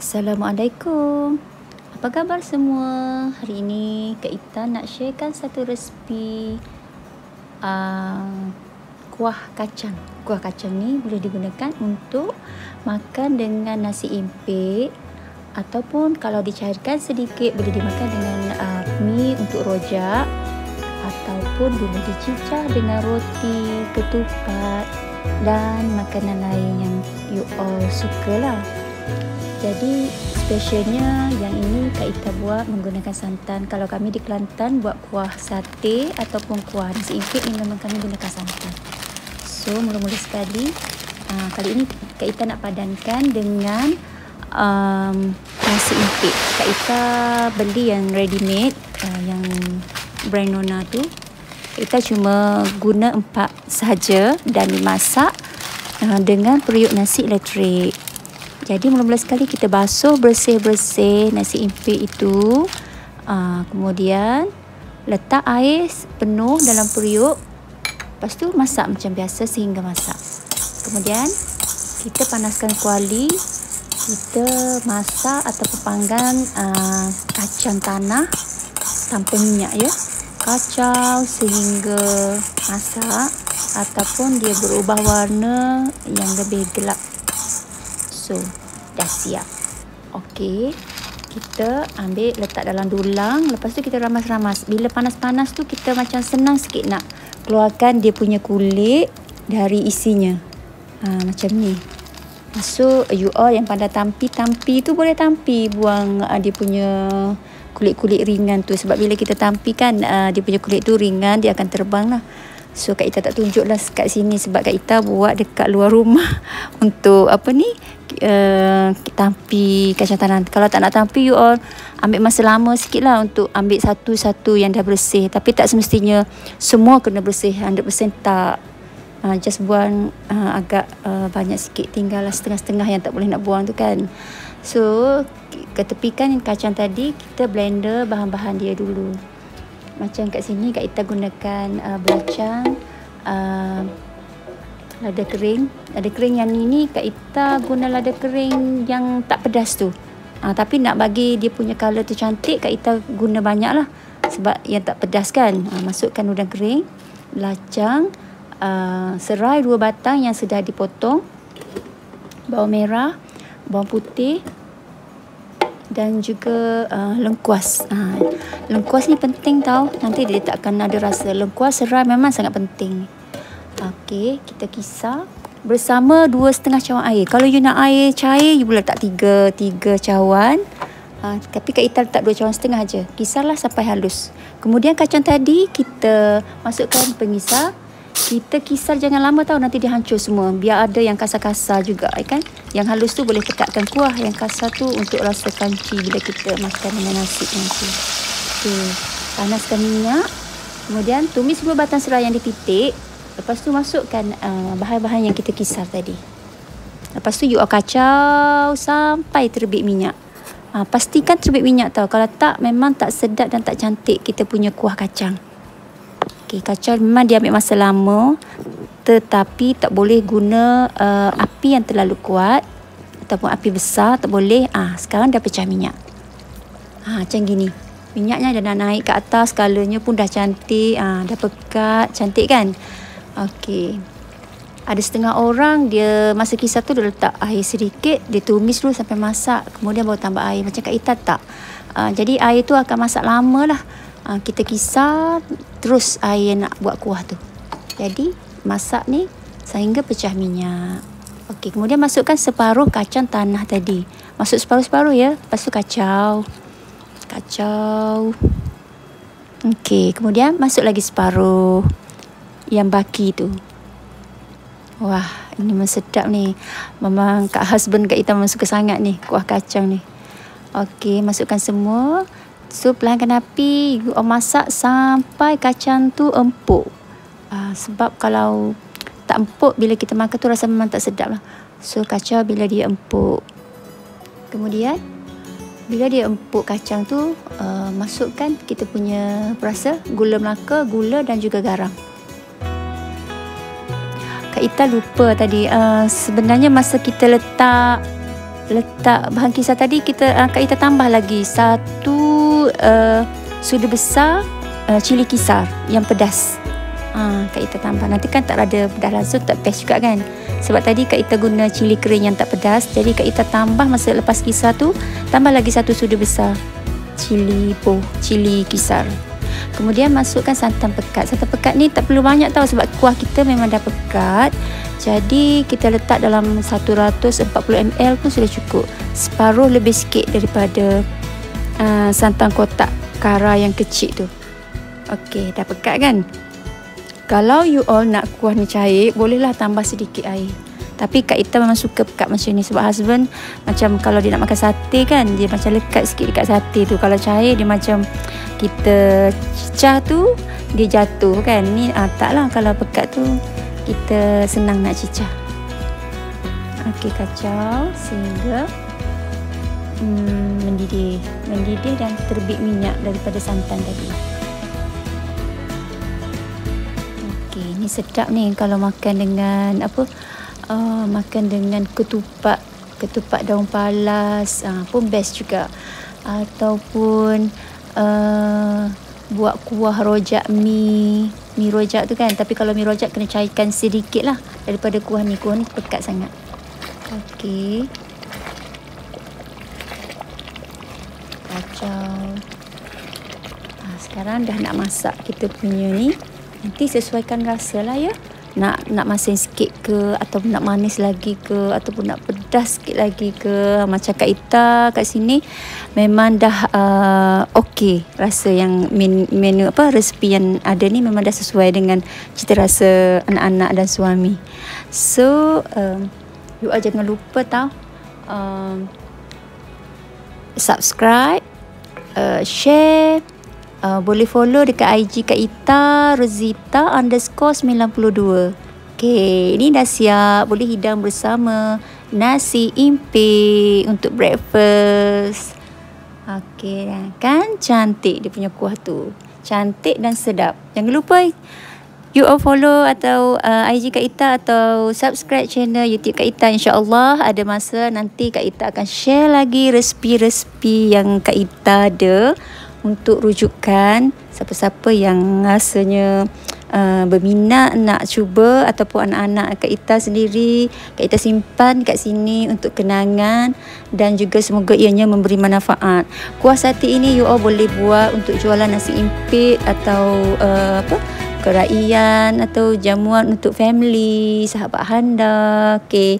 Assalamualaikum. Apa khabar semua? Hari ini Kak Ita nak sharekan satu resipi kuah kacang. Kuah kacang ni boleh digunakan untuk makan dengan nasi impit, ataupun kalau dicairkan sedikit boleh dimakan dengan mi untuk rojak, ataupun boleh dicicah dengan roti, ketupat dan makanan lain yang you all sukalah. Jadi specialnya yang ini Kak Ita buat menggunakan santan. Kalau kami di Kelantan buat kuah sate ataupun kuah nasi impit ni memang kami gunakan santan. So mula-mula sekali kali ini Kak Ita nak padankan dengan nasi impit. Kak Ita beli yang ready made, yang brand Nona tu. Kak Ita cuma guna 4 sahaja dan dimasak dengan periuk nasi elektrik. Jadi mula-mula sekali kita basuh bersih-bersih nasi impit itu. Kemudian letak air penuh dalam periuk. Lepas tu masak macam biasa sehingga masak. Kemudian kita panaskan kuali. Kita masak ataupun panggang kacang tanah tanpa minyak ya. Kacau sehingga masak ataupun dia berubah warna yang lebih gelap. So, dah siap. Okey, kita ambil letak dalam dulang. Lepas tu kita ramas-ramas. Bila panas-panas tu kita macam senang sikit nak keluarkan dia punya kulit dari isinya. Macam ni. So, you all yang pandai tampi tu boleh tampi. Buang dia punya kulit-kulit ringan tu. Sebab bila kita tampi kan dia punya kulit tu ringan, dia akan terbang lah. So Kak Ita tak tunjuk lah kat sini sebab Kak Ita buat dekat luar rumah untuk tampi kacang tanah. Kalau tak nak tampi, you all ambil masa lama sikit lah untuk ambil satu-satu yang dah bersih. Tapi tak semestinya semua kena bersih 100% tak. Just buang agak banyak sikit, tinggal lah setengah-setengah yang tak boleh nak buang tu kan. So ketepikan kacang tadi, kita blender bahan-bahan dia dulu. Macam kat sini Kak Ita gunakan belacang, lada kering. Lada kering yang ini Kak Ita guna lada kering yang tak pedas tu. Tapi nak bagi dia punya colour tu cantik, Kak Ita guna banyak lah. Sebab yang tak pedas kan. Masukkan udang kering, belacang, serai 2 batang yang sudah dipotong, bawang merah, bawang putih dan juga lengkuas. Lengkuas ni penting tau, nanti dia tak akan ada rasa. Lengkuas serai memang sangat penting. Okey, kita kisar bersama 2,5 cawan air. Kalau you nak air cair, you boleh letak 3 cawan. Tapi Kak Ita letak 2,5 cawan je. Kisarlah sampai halus. Kemudian kacang tadi kita masukkan pengisar. Kita kisar jangan lama tau, nanti dia hancur semua. Biar ada yang kasar-kasar juga kan. Yang halus tu boleh pekatkan kuah, yang kasar tu untuk rasa crunchy bila kita makan dengan nasi nanti. Okay. Panaskan minyak. Kemudian tumis 2 batang serai yang dipitik. Lepas tu masukkan bahan-bahan yang kita kisar tadi. Lepas tu you kacau sampai terbit minyak. Pastikan terbit minyak tau. Kalau tak, memang tak sedap dan tak cantik kita punya kuah kacang. Okay, kacang memang dia ambil masa lama, tetapi tak boleh guna api yang terlalu kuat ataupun api besar, tak boleh. Sekarang dah pecah minyak. Macam gini. Minyaknya dah naik ke atas, colornya pun dah cantik, dah pekat, cantik kan? Okey. Ada setengah orang dia masa kisar tu dia letak air sedikit, dia tumis dulu sampai masak, kemudian baru tambah air. Macam Kak Ita tak. Jadi air tu akan masak lama lah. Kita kisar terus air nak buat kuah tu. Jadi masak ni sehingga pecah minyak. Okey, kemudian masukkan separuh kacang tanah tadi. Masuk separuh-separuh ya. Lepas tu kacau. Okey, kemudian masuk lagi separuh yang baki tu. Wah, ini memang sedap ni. Memang Kak husband Kak Ita memang suka sangat ni kuah kacang ni. Okey, masukkan semua. So perlahankan api, masak sampai kacang tu empuk. Sebab kalau tak empuk, bila kita makan tu rasa memang tak sedap lah. So kacau bila dia empuk. Kemudian bila dia empuk kacang tu, masukkan kita punya perasa, gula melaka, gula dan juga garam. Kak Ita lupa tadi, sebenarnya masa kita letak letak bahan kisar tadi, Kak Ita tambah lagi 1 sudu besar cili kisar yang pedas. Kak Ita tambah. Nanti kan tak ada pedas langsung, tak best juga kan. Sebab tadi Kak Ita guna cili kering yang tak pedas. Jadi Kak Ita tambah masa lepas kisar tu, tambah lagi 1 sudu besar cili kisar. Kemudian masukkan santan pekat. Santan pekat ni tak perlu banyak tau, sebab kuah kita memang dah pekat. Jadi kita letak dalam 140 ml pun sudah cukup. Separuh lebih sikit daripada santan kotak kara yang kecil tu. Okey, dah pekat kan? Kalau you all nak kuah ni cair, bolehlah tambah sedikit air. Tapi Kak Ita memang suka pekat macam ni, sebab husband macam kalau dia nak makan sate kan, dia macam lekat sikit dekat sate tu. Kalau cair dia macam kita cicah tu, dia jatuh kan. Ni taklah, kalau pekat tu kita senang nak cicah. Okey, kacau sehingga mendidih dan terbit minyak daripada santan tadi. Okey, ni sedap ni kalau makan dengan makan dengan ketupat daun palas, pun best juga. Ataupun buat kuah rojak mi rojak tu kan. Tapi kalau mi rojak kena cairkan sedikit lah daripada kuah ni pekat sangat. Okey, kacau. Sekarang dah nak masak kita punya ni. Nanti sesuaikan rasa lah ya. Nak masin sikit ke, ataupun nak manis lagi ke, ataupun nak pedas sikit lagi ke. Macam Kak Ita kat sini memang dah okey rasa yang menu resipi yang ada ni memang dah sesuai dengan cita rasa anak-anak dan suami. So you all jangan lupa tau, subscribe, share. Boleh follow dekat IG Kak Ita Rozita_92. Okay, ini dah siap. Boleh hidang bersama nasi impik untuk breakfast. Okay, kan cantik dia punya kuah tu. Cantik dan sedap. Jangan lupa you all follow atau IG Kak Ita atau subscribe channel YouTube Kak Ita. InsyaAllah ada masa nanti Kak Ita akan share lagi resipi-resipi yang Kak Ita ada untuk rujukan siapa-siapa yang rasanya berminat nak cuba, ataupun anak-anak Kak Ita sendiri. Kak Ita simpan kat sini untuk kenangan dan juga semoga ianya memberi manfaat. Kuah sate ini you all boleh buat untuk jualan nasi impit atau keraian atau jamuan untuk family, sahabat anda. Okay,